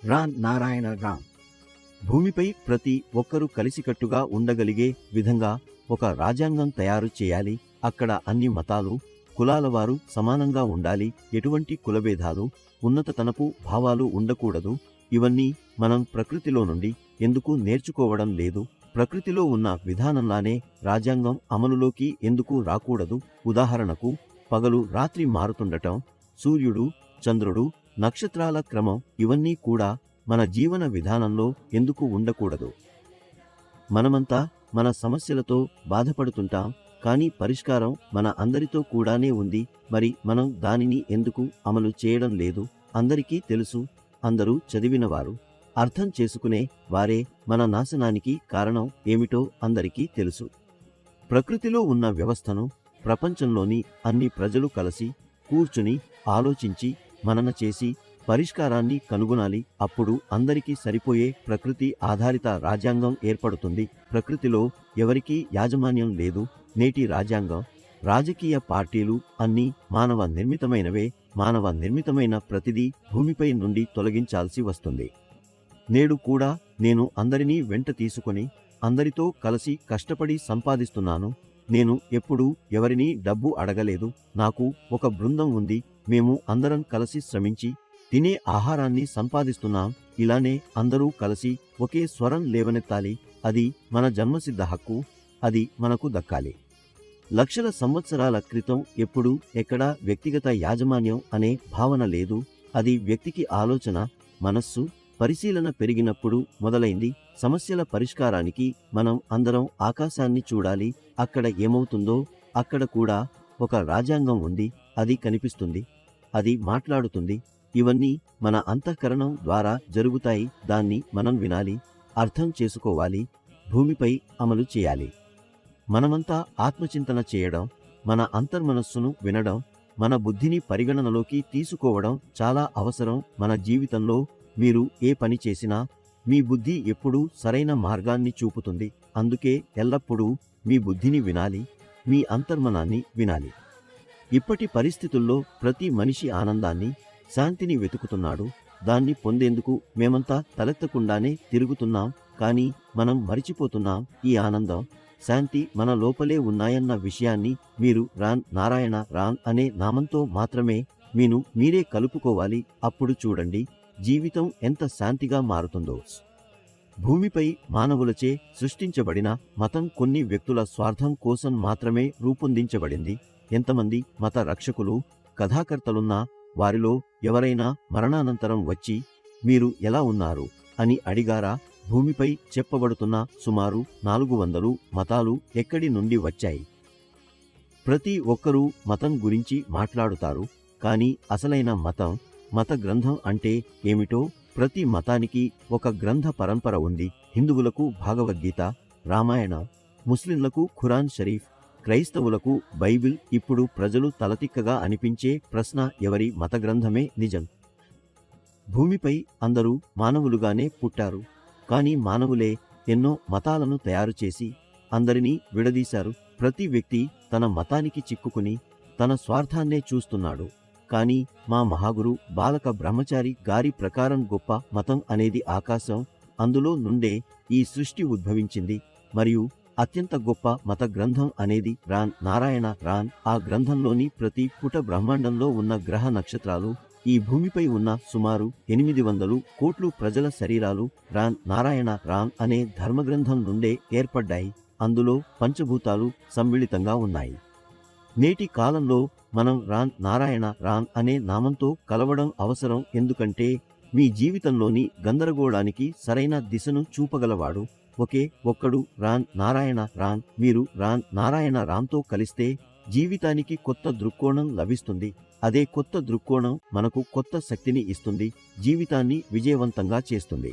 రాన్ నారాయణ రాన్. భూమిపై ప్రతి ఒక్కరూ కలిసికట్టుగా ఉండగలిగే విధంగా ఒక రాజ్యాంగం తయారు చేయాలి. అక్కడ అన్ని మతాలు, కులాల వారు సమానంగా ఉండాలి. ఎటువంటి కులభేదాలు, ఉన్నతతనపు భావాలు ఉండకూడదు. ఇవన్నీ మనం ప్రకృతిలో నుండి ఎందుకు నేర్చుకోవడం లేదు? ప్రకృతిలో ఉన్న విధానంలానే రాజ్యాంగం అమలులోకి ఎందుకు రాకూడదు? ఉదాహరణకు, పగలు రాత్రి మారుతుండటం, సూర్యుడు, చంద్రుడు, నక్షత్రాల క్రమం, ఇవన్నీ కూడా మన జీవన విధానంలో ఎందుకు ఉండకూడదు? మనమంతా మన సమస్యలతో బాధపడుతుంటాం, కానీ పరిష్కారం మన అందరితో కూడానే ఉంది. మరి మనం దానిని ఎందుకు అమలు చేయడం లేదు? అందరికీ తెలుసు. అందరూ చదివినవారు, అర్థం చేసుకునే వారే. మన నాశనానికి కారణం ఏమిటో అందరికీ తెలుసు. ప్రకృతిలో ఉన్న వ్యవస్థను ప్రపంచంలోని అన్ని ప్రజలు కలిసి కూర్చుని ఆలోచించి మనన చేసి పరిష్కారాన్ని కనుగొనాలి. అప్పుడు అందరికీ సరిపోయే ప్రకృతి ఆధారిత రాజ్యాంగం ఏర్పడుతుంది. ప్రకృతిలో ఎవరికీ యాజమాన్యం లేదు. నేటి రాజ్యాంగం, రాజకీయ పార్టీలు అన్నీ మానవ నిర్మితమైనవే. మానవ నిర్మితమైన ప్రతిదీ భూమిపై నుండి తొలగించాల్సి వస్తుంది. నేడు కూడా నేను అందరినీ వెంట తీసుకొని అందరితో కలిసి కష్టపడి సంపాదిస్తున్నాను. నేను ఎప్పుడూ ఎవరినీ డబ్బు అడగలేదు. నాకు ఒక బృందం ఉంది. మేము అందరం కలిసి శ్రమించి తినే ఆహారాన్ని సంపాదిస్తున్నాం. ఇలానే అందరూ కలిసి ఒకే స్వరం లేవనెత్తాలి. అది మన జన్మసిద్ధ హక్కు. అది మనకు దక్కాలి. లక్షల సంవత్సరాల క్రితం ఎప్పుడూ ఎక్కడా వ్యక్తిగత యాజమాన్యం అనే భావన లేదు. అది వ్యక్తికి ఆలోచన, మనస్సు, పరిశీలన పెరిగినప్పుడు మొదలైంది. సమస్యల పరిష్కారానికి మనం అందరం ఆకాశాన్ని చూడాలి. అక్కడ ఏమవుతుందో అక్కడ కూడా ఒక రాజ్యాంగం ఉంది. అది కనిపిస్తుంది, అది మాట్లాడుతుంది. ఇవన్నీ మన అంతఃకరణం ద్వారా జరుగుతాయి. దాన్ని మనం వినాలి, అర్థం చేసుకోవాలి, భూమిపై అమలు చేయాలి. మనమంతా ఆత్మచింతన చేయడం, మన అంతర్మనస్సును వినడం, మన బుద్ధిని పరిగణనలోకి తీసుకోవడం చాలా అవసరం. మన జీవితంలో మీరు ఏ పని చేసినా మీ బుద్ధి ఎప్పుడూ సరైన మార్గాన్ని చూపుతుంది. అందుకే ఎల్లప్పుడూ మీ బుద్ధిని వినాలి, మీ అంతర్మనాన్ని వినాలి. ఇప్పటి పరిస్థితుల్లో ప్రతి మనిషి ఆనందాన్ని, శాంతిని వెతుకుతున్నాడు. దాన్ని పొందేందుకు మేమంతా తలెత్తకుండానే తిరుగుతున్నాం. కానీ మనం మరిచిపోతున్నాం ఈ ఆనందం, శాంతి మన లోపలే ఉన్నాయన్న విషయాన్ని. మీరు రాన్ నారాయణ రాన్ అనే నామంతో మాత్రమే మీరే కలుపుకోవాలి. అప్పుడు చూడండి జీవితం ఎంత శాంతిగా మారుతుందో. భూమిపై మానవులచే సృష్టించబడిన మతం కొన్ని వ్యక్తుల స్వార్థం కోసం మాత్రమే రూపొందించబడింది. ఎంతమంది మత రక్షకులు, కథాకర్తలున్నా వారిలో ఎవరైనా మరణానంతరం వచ్చి మీరు ఎలా ఉన్నారు అని అడిగారా? భూమిపై చెప్పబడుతున్న సుమారు 400 మతాలు ఎక్కడి నుండి వచ్చాయి? ప్రతి ఒక్కరూ మతం గురించి మాట్లాడుతారు, కానీ అసలైన మతం, మత గ్రంథం అంటే ఏమిటో? ప్రతి మతానికి ఒక గ్రంథ పరంపర ఉంది. హిందువులకు భగవద్గీత, రామాయణం, ముస్లింలకు ఖురాన్ షరీఫ్, క్రైస్తవులకు బైబిల్. ఇప్పుడు ప్రజలు తలతిక్కగా అనిపించే ప్రశ్న, ఎవరి మత గ్రంథమే నిజం? భూమిపై అందరూ మానవులుగానే పుట్టారు, కానీ మానవులే ఎన్నో మతాలను తయారు చేసి అందరినీ విడదీశారు. ప్రతి వ్యక్తి తన మతానికి చిక్కుకుని తన స్వార్థాన్నే చూస్తున్నాడు. కానీ మా మహాగురు బాలక బ్రహ్మచారి గారి ప్రకారం గొప్ప మతం అనేది ఆకాశం. అందులో నుండే ఈ సృష్టి ఉద్భవించింది. మరియు అత్యంత గొప్ప మత గ్రంథం అనేది రాన్ నారాయణ రాన్. ఆ గ్రంథంలోని ప్రతి పుట బ్రహ్మాండంలో ఉన్న గ్రహ నక్షత్రాలు, ఈ భూమిపై ఉన్న సుమారు 800 కోట్ల ప్రజల శరీరాలు రాన్ నారాయణ రాన్ అనే ధర్మగ్రంథం నుండే ఏర్పడ్డాయి. అందులో పంచభూతాలు సమ్మిళితంగా ఉన్నాయి. నేటి కాలంలో మనం రాన్ నారాయణ రాన్ అనే నామంతో కలవడం అవసరం. ఎందుకంటే మీ జీవితంలోని గందరగోళానికి సరైన దిశను చూపగలవాడు ఒకే ఒక్కడు, రాన్ నారాయణ రాన్. మీరు రాన్ నారాయణ రాన్తో కలిస్తే జీవితానికి కొత్త దృక్కోణం లభిస్తుంది. అదే కొత్త దృక్కోణం మనకు కొత్త శక్తిని ఇస్తుంది, జీవితాన్ని విజయవంతంగా చేస్తుంది.